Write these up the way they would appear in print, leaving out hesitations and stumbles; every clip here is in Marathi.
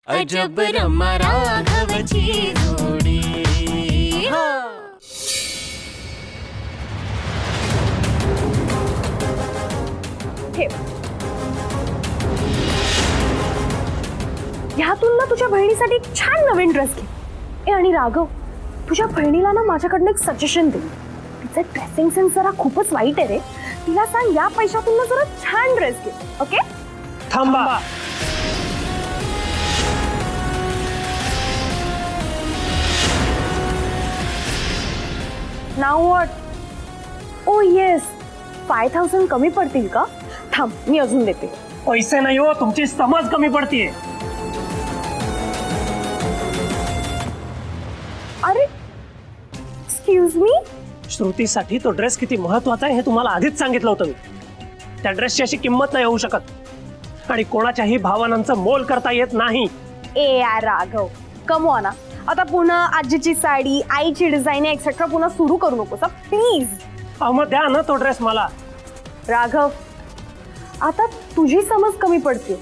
अजब रमा राघवची जोडी। ह्यातून ना तुझ्या बहिणीसाठी एक छान नवीन ड्रेस घे। आणि राघव, तुझ्या बहिणीला ना माझ्याकडनं एक सजेशन दे। तिचा ड्रेसिंग सेन्स जरा खूपच वाईट आहे रे। तिला सांग या पैशातून ना जरा छान ड्रेस घे, ओके? थांबा। Now what? ओ येस, 5000 कमी पडतील का? थांब, मी अजून देते। पैसे नाही हो, तुमची समज कमी पडतीये। अरे एक्सक्यूज मी, श्रुतीसाठी तो ड्रेस किती महत्वाचा आहे हे तुम्हाला आधीच सांगितलं होतं मी। त्या ड्रेसची अशी किंमत नाही होऊ शकत आणि कोणाच्याही भावनांचं मोल करता येत नाही। ए यार राघव, कम ऑन ना। आता पुन्हा आजीची साडी, आईची डिझाईन एक्सेट्रा पुन्हा सुरू करू नकोस प्लीज। मग द्या ना तो ड्रेस मला। राघव, आता तुझी समज कमी पडते।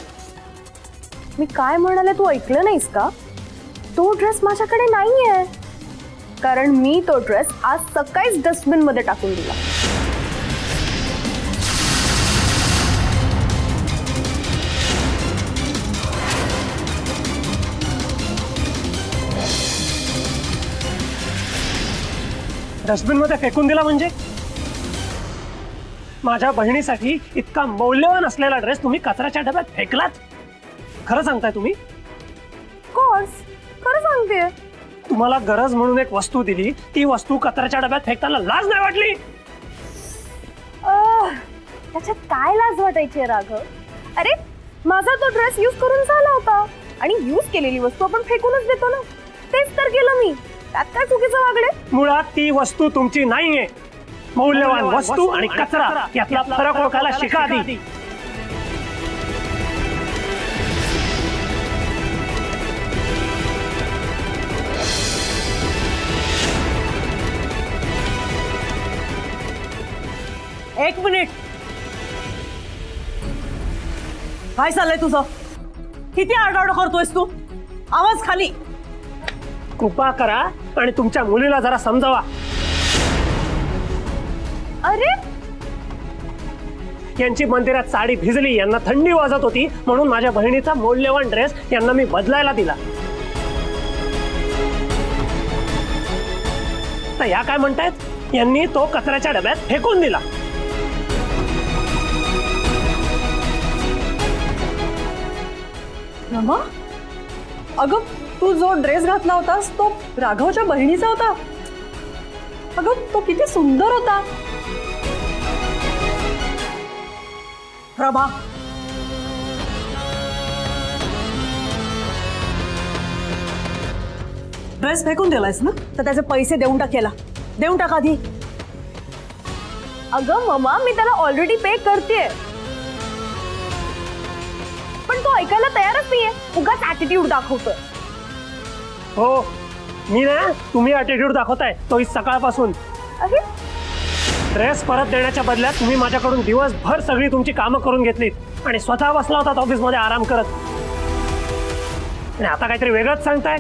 मी काय म्हणाले तू ऐकलं नाहीस का? तो ड्रेस माझ्याकडे नाहीये, कारण मी तो ड्रेस आज सकाळीच डस्टबिन मध्ये टाकून दिला। डस्टबिन मध्ये फेकून दिला म्हणजे? माझ्या बहिणीसाठी इतका मौल्यवान असलेला ड्रेस तुम्ही कचऱ्याच्या डब्यात फेकलात? खरं सांगताय तुम्ही? कोर्स खरं सांगते। तुम्हाला गरज म्हणून एक वस्तू दिली, ती वस्तू कचऱ्याच्या डब्यात फेकताना लाज नाही वाटली? त्याच्यात काय लाज वाटायची राघव? अरे माझा तो ड्रेस यूज करून झाला होता आणि यूज केलेली वस्तू आपण फेकूनच देतो ना, तेच तर केलं मी। त्यात काय चुकीचं वागले? मुळात ती वस्तू तुमची नाहीये। मौल्यवान वस्तू आणि कचरा यातला फरक ओळखायला शिका आधी। एक मिनिट, काय चाललंय तुझं? किती आरडाओरडा करतोयस तू? आवाज खाली। कृपा करा आणि तुमच्या मुलीला जरा समजावा। अरे यांची मंदिरात साडी भिजली, यांना थंडी वाजत होती, म्हणून माझ्या बहिणीचा मौल्यवान ड्रेस यांना मी बदलायला दिला। तर या काय म्हणतायत? यांनी तो कचऱ्याच्या डब्यात फेकून दिला। रमा, अगं तू जो ड्रेस घातला होतास तो राघवच्या बहिणीचा होता। अगं तो किती सुंदर होता। रमा, ड्रेस फेकून दिलायस ना, तर त्याचे पैसे देऊन टाक याला। देऊन टाक आधी। अगं मम्मा, मी त्याला ऑलरेडी पे करतेय, पण तो ऐकायला तयारच नाहीये। उगाच ऍटिट्यूड दाखवतोय। हो, मी ना, तुम्ही ऍटिट्यूड दाखवताय तोही सकाळपासून। अरे ड्रेस परत देण्याच्या बदल्यात तुम्ही माझ्याकडून दिवसभर सगळी तुमची कामं करून घेतलीत आणि स्वतः बसला होतात ऑफिस मध्ये आराम करत, आणि आता काहीतरी वेगळंच सांगताय।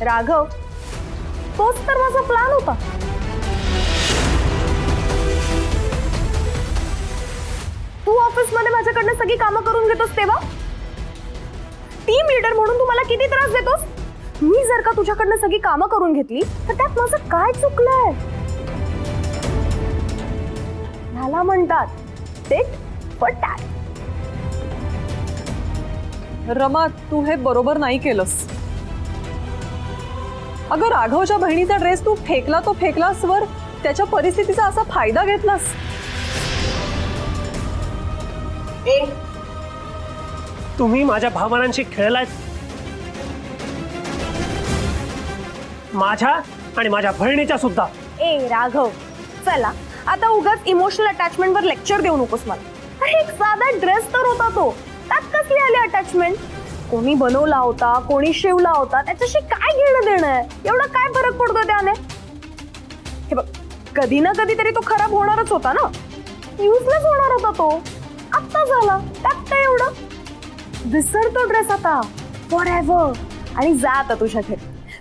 राघव, तोच तर माझा प्लॅन होता। तू ऑफिस मध्ये माझ्याकडनं सगळी कामं करून घेतोस तेव्हा टीम लीडर म्हणून तू मला किती त्रास देतोस? मी जर का तुझ्याकडनं सगळी कामं करून घेतली तर त्यात माझं काय चुकलंय? ह्याला म्हणतात टिट फॉर टॅट। रमा, तू हे बरोबर नाही केलंस। अगं राघवच्या बहिणीचा ड्रेस तू फेकला तो फेकलास वर त्याच्या परिस्थितीचा असा फायदा घेतलास। तुम्ही माझ्या भावनांशी खेळलायत। माझ्या आणि माझ्या बहिणीच्या सुद्धा। ए राघव, चला आता उगाच इमोशनल अटॅचमेंट वर लेक्चर देऊ नकोस मला। अरे एक साधा ड्रेस तर होता तो, त्यात कसली आली अटॅचमेंट? कोणी बनवला होता, कोणी शिवला होता, त्याच्याशी काय घेणं देणं आहे? एवढा काय फरक पडतो त्याने? हे बघ, कधी ना कधी तरी तो खराब होणारच होता ना, युजलेस होणार होता तो। आता झाला, त्यात काय एवढं? विसर तो ड्रेस आता फॉर एव्हर आणि जा आता तुझ्या घरी.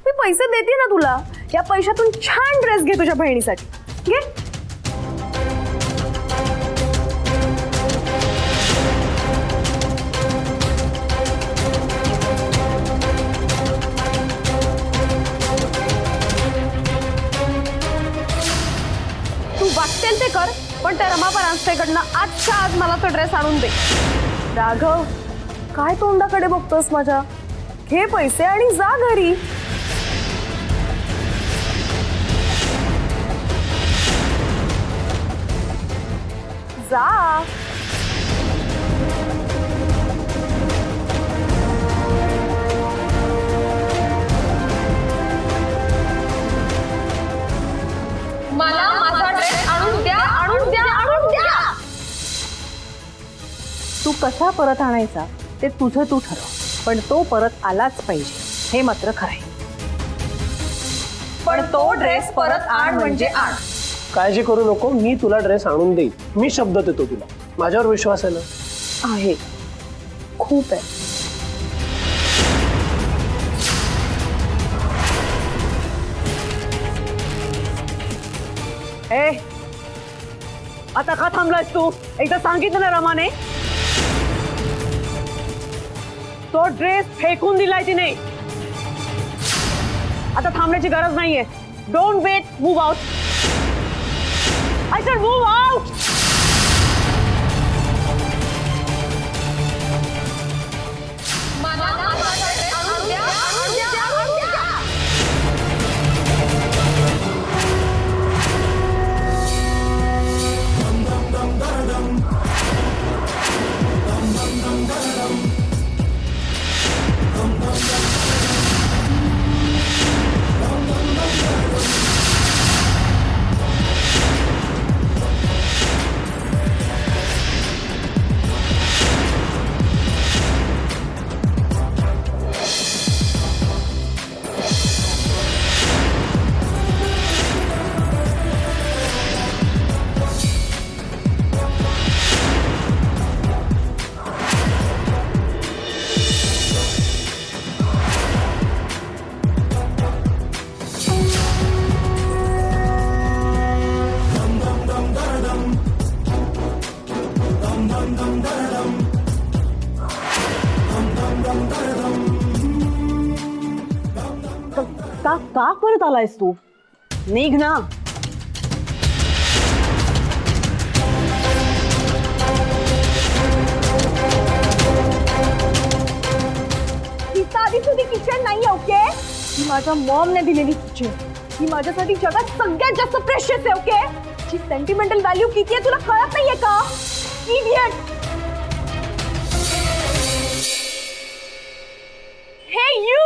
मी पैसे देते ना तुला, या पैशातून छान ड्रेस घे तुझ्या बहिणीसाठी. घे. तू वाटेल ते कर, पण त्या रमा परांजपेकडनं आजच्या आज मला तो ड्रेस आणून दे. राघव, काय तोंडाकडे बघतोस माझ्या? घे पैसे आणि जा घरी. जा. मला माझा ड्रेस आणून द्या, आणून द्या, आणून द्या. तू कसा परत आणायचा ते तुझं तू ठरव, पण तो परत आलाच पाहिजे हे मात्र खरं आहे. पण तो ड्रेस परत आण म्हणजे आण. काळजी करू नको, मी तुला ड्रेस आणून देईन. मी शब्द देतो तुला. माझ्यावर विश्वास आहे ना? आहे, खूप आहे. ए, आता का थांबलास तू? एकदा सांगितलं ना रमाने, तो ड्रेस फेकून दिलाय तिने. आता थांबण्याची गरज नाहीये. Don't wait, move out. I said move out. मला माझा ड्रेस आणून द्या, आणून द्या, आणून द्या. का परत आलायस तू? निघ ना. ही साधी सुधी किचन नाही, ओके? ही माझ्या मॉमने दिलेली किचन. ही माझ्यासाठी जगात सगळ्यात जास्त प्रेशियस आहे, ओके? जी सेंटिमेंटल व्हॅल्यू किती आहे तुला कळत नाहीये का? इडियट. हे यू.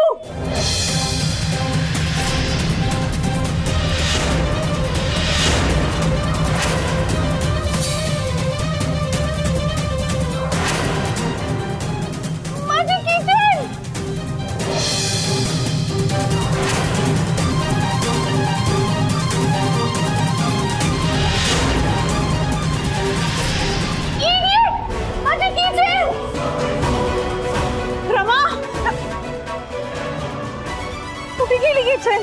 माझी किचन. इडियट. माझी किचन. रमा, कुठे गेली किचन?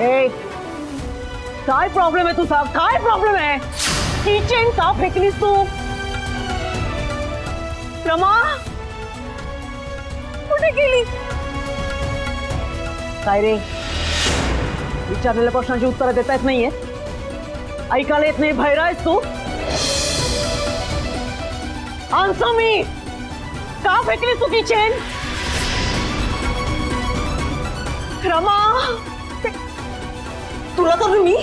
ए, काय प्रॉब्लेम आहे तुझा? काय प्रॉब्लेम आहे? किचन का फेकलीस तू? रमा, कुठे गेली? काय रे, विचारलेल्या प्रश्नांची उत्तरं देता येत नाहीये? ऐकायला येत नाही? बाहेर आहेस तू? आन्सर मी. का फेकलीस तू किचन? रमा, तुला तर मी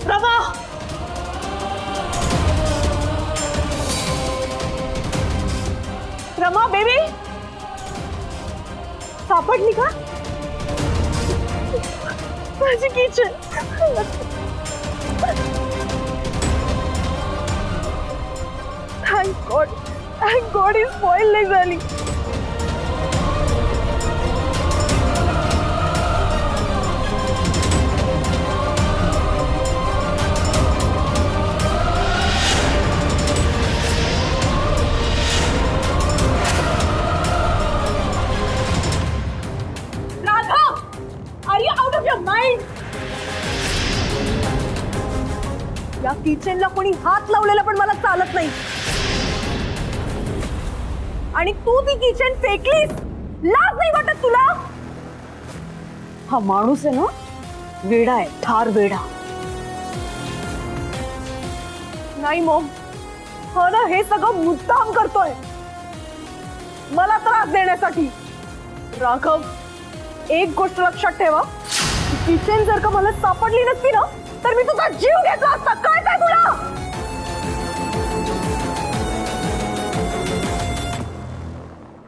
रमा, रमा बेबी, सापडली का माझी kitchen? Thank god, thank god ही स्पॉइल नाही झाली. Are you out of your mind? या किचनला कोणी हात लावलेला पण मला चालत नाही. आणि तू ती किचन फेकलीस, लाज नाही वाटत तुला? हा माणूस आहे ना, वेडा आहे, ठार वेडा. नाही मॉम, हा ना हे सगळं मुद्दाम करतोय मला त्रास देण्यासाठी. राघव, एक गोष्ट लक्षात ठेवा, किचन जर का मला सापडली नसती ना तर मी तुझा जीव घेतला असता. कळतंय तुला?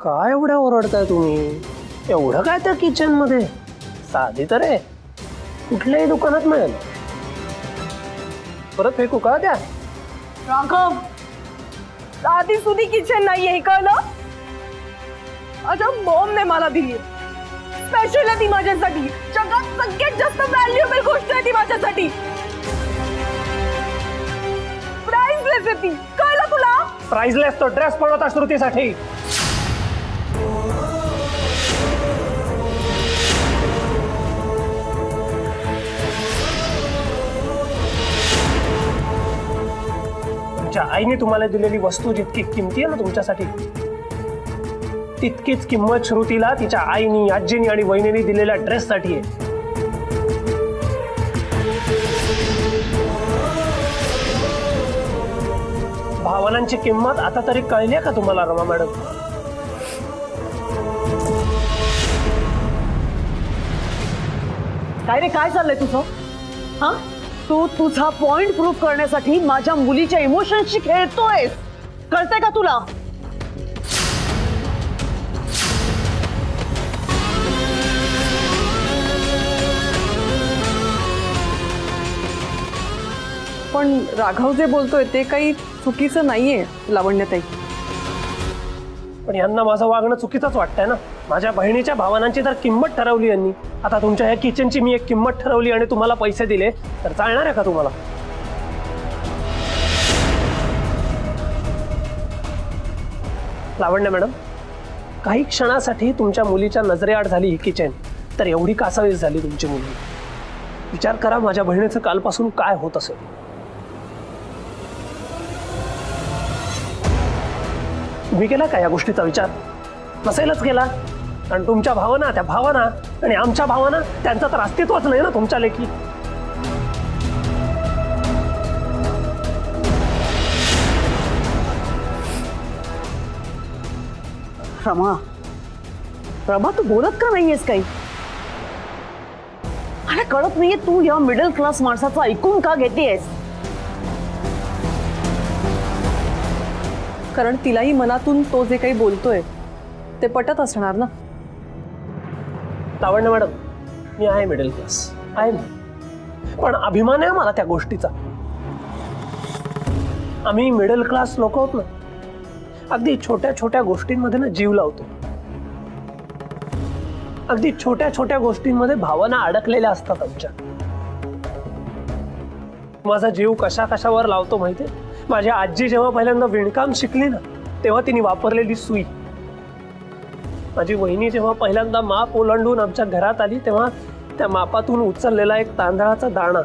काय एवढ्या ओरडताय तुम्ही? एवढं काय त्या किचन मध्ये? साधी तर आहे, कुठल्याही दुकानात मिळेल. परत फेकू का त्या? राघव, साधी सुधी किचन नाहीये, हे कळलं? माझ्या मॉमने मला दिली, स्पेशल आहे ती माझ्यासाठी. जगात सगळ्यात जास्त व्हॅल्युएबल गोष्ट आहे ती माझ्यासाठी. प्राइसलेस आहे ती, कळलं तुला? प्राइसलेस तो ड्रेस पण होता श्रुतीसाठी. तुमच्या आईने तुम्हाला दिलेली वस्तू जितकी किमती आहे ना तुमच्यासाठी, तितकीच किंमत श्रुतीला तिच्या आईनी, आजीनी आणि वहिनीने दिलेल्या ड्रेससाठी आहे. भावनांची किंमत आता तरी कळली का तुम्हाला रमा मॅडम? काय रे, काय चाललंय तुझं? हा, तू तुझा पॉइंट प्रूव्ह करण्यासाठी माझ्या मुलीच्या इमोशन्सशी खेळतोयस, कळतंय का तुला? पण राघव जे बोलतोय ते काही चुकीचं नाहीये लावण्यताई. पण यांना माझं वागणं चुकीचंच वाटतंय ना. माझ्या बहिणीच्या भावनांची तर किंमत ठरवली यांनी, आता तुमच्या ह्या किचनची मी एक किंमत ठरवली आणि तुम्हाला पैसे दिले तर चालणार आहे का तुम्हाला? लावण्य मॅडम, काही क्षणासाठी तुमच्या मुलीच्या नजरेआड झाली ही किचन, तर एवढी कासावीस झाली तुमची मुलगी. विचार करा माझ्या बहिणीचं कालपासून काय होत असेल. तुम्ही केला का या गोष्टीचा विचार? नसेलच केला, कारण तुमच्या भावना त्या भावना आणि आमच्या भावना त्यांचं तर अस्तित्वच नाही ना तुमच्या लेखी. रमा, रमा तू बोलत का नाहीयेस काही? अरे कळत नाहीये तू या मिडल क्लास माणसाचं ऐकून का घेतेयस? कारण तिलाही मनातून तो जे काही बोलतोय ते पटत असणार ना. लावण्य मॅडम, मी आहे मिडल क्लास, आहे, पण अभिमान आहे मला त्या गोष्टीचा. आम्ही मिडल क्लास लोक आहोत ना, अगदी छोट्या छोट्या गोष्टींमध्ये ना जीव लावतो. अगदी छोट्या छोट्या गोष्टींमध्ये भावना अडकलेल्या असतात आमच्या. माझा जीव कशा कशावर लावतो माहितीये? माझी आजी जेव्हा पहिल्यांदा विणकाम शिकली ना, तेव्हा तिने वापरलेली सुई. माझी वहिनी जेव्हा पहिल्यांदा माप ओलांडून आमच्या घरात आली, तेव्हा त्या मापातून उचललेला एक तांदळाचा दाणा.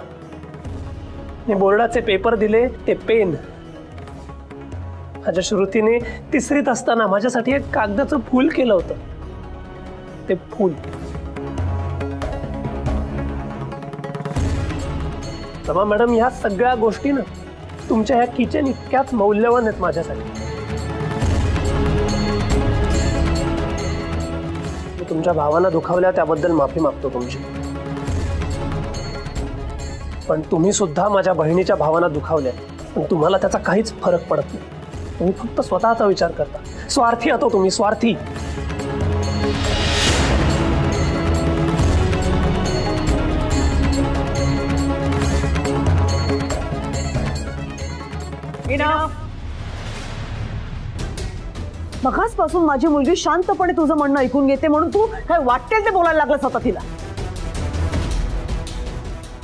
मी बोर्डाचे पेपर दिले, ते पेन. माझ्या श्रुतीने तिसरीत असताना माझ्यासाठी एक कागदाचं फूल केलं होतं, ते फूल. रमा मॅडम, ह्या सगळ्या गोष्टी ना तुमच्या ह्या किचन इतक्याच मौल्यवान आहेत माझ्यासाठी. मी तुमच्या भावना दुखावल्या त्याबद्दल माफी मागतो तुमची. पण तुम्ही सुद्धा माझ्या बहिणीच्या भावना दुखावल्या, पण तुम्हाला त्याचा काहीच फरक पडत नाही. तुम्ही फक्त स्वतःचा विचार करता. स्वार्थी आहात तुम्ही, स्वार्थी. मगाचपासून माझी मुलगी शांतपणे तुझं म्हणणं ऐकून घेते म्हणून तू काय वाटेल ते बोलायला लागलंस आता तिला.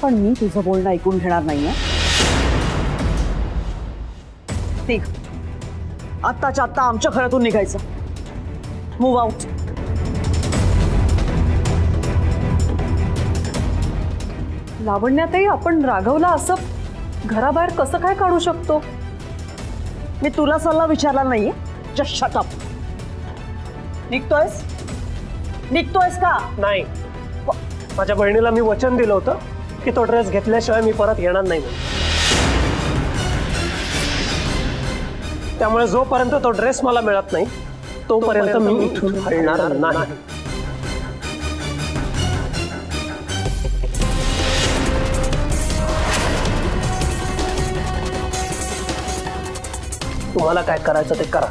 पण मी तुझं बोलणं ऐकून घेणार नाहीये. ठीक, आत्ताच्या आत्ता आमच्या घरातून निघायचं. Move out. लावण्यातही आपण राघवला असं घराबाहेर कसं काय काढू शकतो? मी तुला सल्ला विचारला नाहीये. Just shut up. निघतोयस का? नाही, माझ्या बहिणीला मी वचन दिलं होतं की तो ड्रेस घेतल्याशिवाय मी परत येणार नाही म्हणून. त्यामुळे जोपर्यंत तो ड्रेस मला मिळत नाही तोपर्यंत मी इथून हलणार नाही. तुम्हाला काय करायचं ते करा.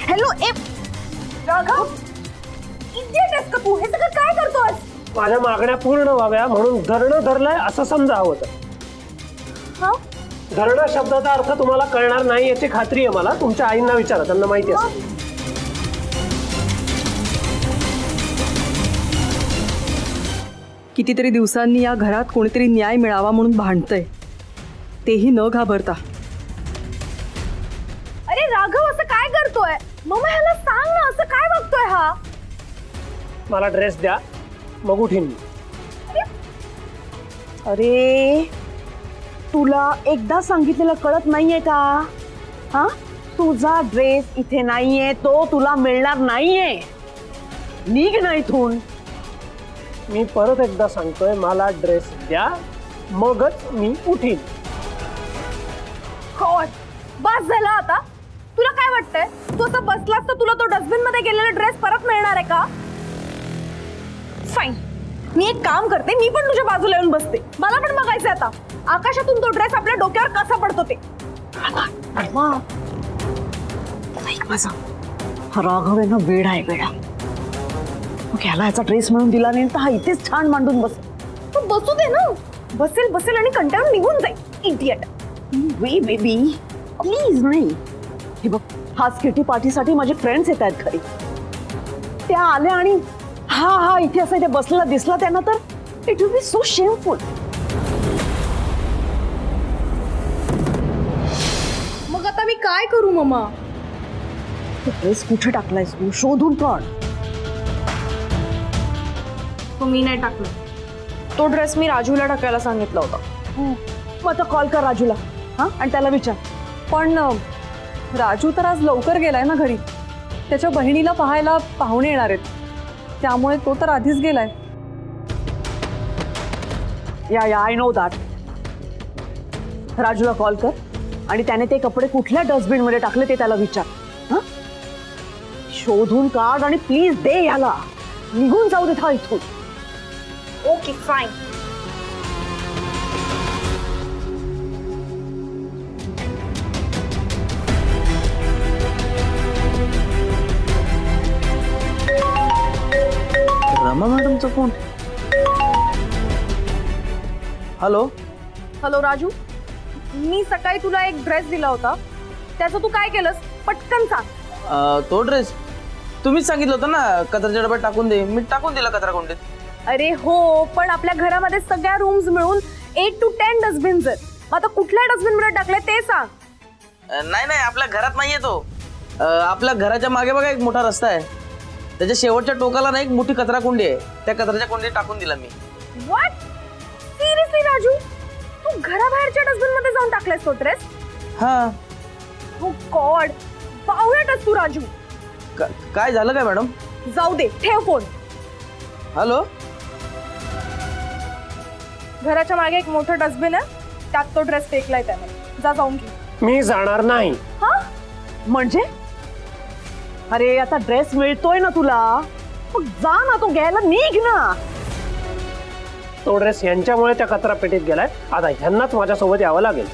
हॅलो ए राघव, इडियट आहेस का तू? हे सगळं काय करतोस? माझ्या मागण्या पूर्ण व्हाव्या म्हणून धरणं धरलंय असं समजा हवं तर. हा? धरणं शब्दाचा अर्थ तुम्हाला कळणार नाही याची खात्री आहे मला. तुमच्या आईंना विचारा, त्यांना माहिती असेल. कितीतरी दिवसांनी या घरात कोणीतरी न्याय मिळावा म्हणून भांडतंय, तेही न घाबरता. अरे राघव, असं काय करतोय? मम्मा ह्याला सांग ना, असं काय बघतोय हा? मला ड्रेस द्या, मग उठीन मी. अरे तुला एकदा सांगितलेलं कळत नाहीये का? हा, तुझा ड्रेस इथे नाहीये, तो तुला मिळणार नाहीये. निघ ना इथून. मी परत एकदा सांगतोय, मला ड्रेस द्या, मगच मी उठीन. बस झाला आता. तुला काय वाटतंय, तू असं बसलास तर तुला तो डस्टबिन मध्ये गेलेला ड्रेस परत मिळणार आहे का? फाईन, मी एक काम करते, मी पण तुझ्या बाजूला येऊन बसते. मला पण बघायचंय आता आकाशातून तो ड्रेस आपल्या डोक्यावर कसा पडतो ते. ऐक माझा, हा राघव आहे ना, वेडा आहे वेडा. मग याला याचा ड्रेस म्हणून दिला नाही तर हा इथेच छान मांडून बस. तू बसू दे ना. बसेल आणि कंटाळून निघून जाईल. इडियट. Way baby please. नाही, हे बघ, हाच किटी पार्टीसाठी माझे फ्रेंड्स येत आहेत घरी. त्या आल्या आणि हा इथे असं इथे बसलेला दिसला त्यांना तर it will be so shameful. मग आता मी काय करू मम्मा? ड्रेस कुठे टाकलायस तू? शोधून काढ. तो मी नाही टाकला. तो ड्रेस मी राजूला टाकायला सांगितला होता. मग आता कॉल कर राजूला, हा, आणि त्याला विचार. पण राजू तर आज लवकर गेलाय ना घरी. त्याच्या बहिणीला पाहायला पाहुणे येणार आहेत, त्यामुळे तो तर आधीच गेलाय. या आय नो दॅट. राजूला कॉल कर आणि त्याने ते कपडे कुठल्या डस्टबिन मध्ये टाकले ते त्याला विचार. हा, शोधून काढ आणि प्लीज दे याला. निघून जाऊ देत हा इथून. Okay fine. रमा मॅडमचा फोन. हॅलो. हॅलो राजू, मी सकाळी तुला एक ड्रेस दिला होता, त्याचं तू काय केलंस? पटकन सांग. तो ड्रेस तुम्हीच सांगितलं होतं ना कचऱ्याच्या डब्यात टाकून दे. मी टाकून दिला कचरा कोंडीत. अरे हो, पण आपल्या घरामध्ये सगळ्या रूम्स मिळून 8 to 10 डस्टबिन्स आहेत. मग आता कुठल्या डस्टबिन मध्ये टाकले ते सांग. नाही, आपल्या घरात नाहीये तो. आपल्या घराच्या मागे बघा एक मोठा रस्ता आहे, त्याच्या शेवटच्या टोकाला ना एक मोठी कचरा कोंडी आहे. त्या कचऱ्याच्या कोंडीत टाकून दिला मी. व्हॉट? सिरियसली राजू, तू घराबाहेरच्या डस्टबिन मध्ये जाऊन टाकलायस तो ड्रेस? हा. हो गॉड, बावळटच तू राजू. काय झालं काय मॅडम? जाऊ दे, ठेव फोन. हॅलो. घराच्या मागे एक मोठं डस्टबिन आहे, त्यात तो ड्रेस फेकलाय त्याने. जा जाऊन घे. मी जाणार नाही. हा म्हणजे? अरे आता ड्रेस मिळतोय ना तुला, मग जा ना, तो घ्यायला निघ ना. तो ड्रेस यांच्यामुळे त्या कचरा पेटीत गेलाय, आता ह्यांनाच माझ्यासोबत यावं लागेल.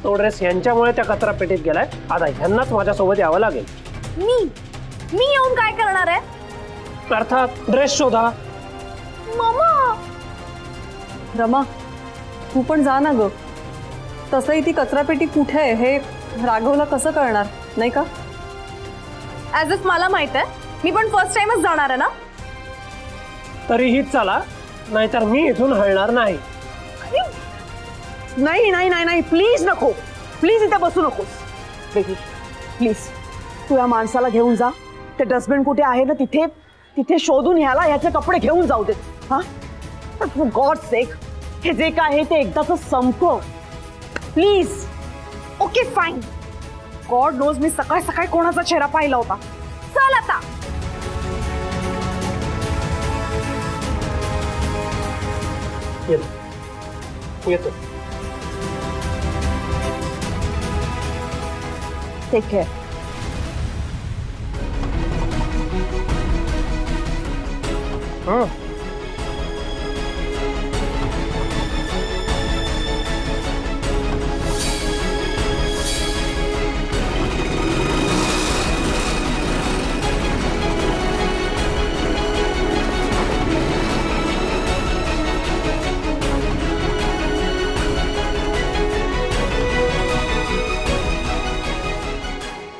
तो ड्रेस यांच्यामुळे त्या कचरा पेटीत गेलाय, आता ह्यांनाच माझ्यासोबत यावं लागेल. मी येऊन काय करणार आहे? अर्थात ड्रेस शोधा. मामा. रमा, तू पण जा ना ग. तसंही ती कचरापेटी कुठे आहे हे राघवला कसं कळणार नाही का? ॲज इफ मला माहित आहे, मी पण फर्स्ट टाइमच जाणार आहे ना. तरीही चला, नाहीतर मी इथून हलणार नाही. नाही नाही नाही नाही, प्लीज नको, प्लीज इथे बसू नकोस. बेबी प्लीज, तू या माणसाला घेऊन जा. ते डस्टबिन कुठे आहे ना तिथे तिथे शोधून ह्याला ह्याचे कपडे घेऊन जाऊ देत. हा, फॉर गॉड सेक, हे जे काय आहे ते एकदाच संपव please. Okay fine. God knows मी सकाळी सकाळी कोणाचा चेहरा पाहिला होता. चल आता. येतो. Take care.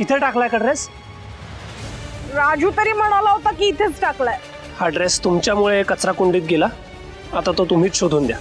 इथे टाकलाय का ड्रेस? राजू तरी म्हणाला होता की इथेच टाकलाय. हा ड्रेस तुमच्यामुळे कचरा कुंडीत गेला. आता तो तुम्हीच शोधून द्या.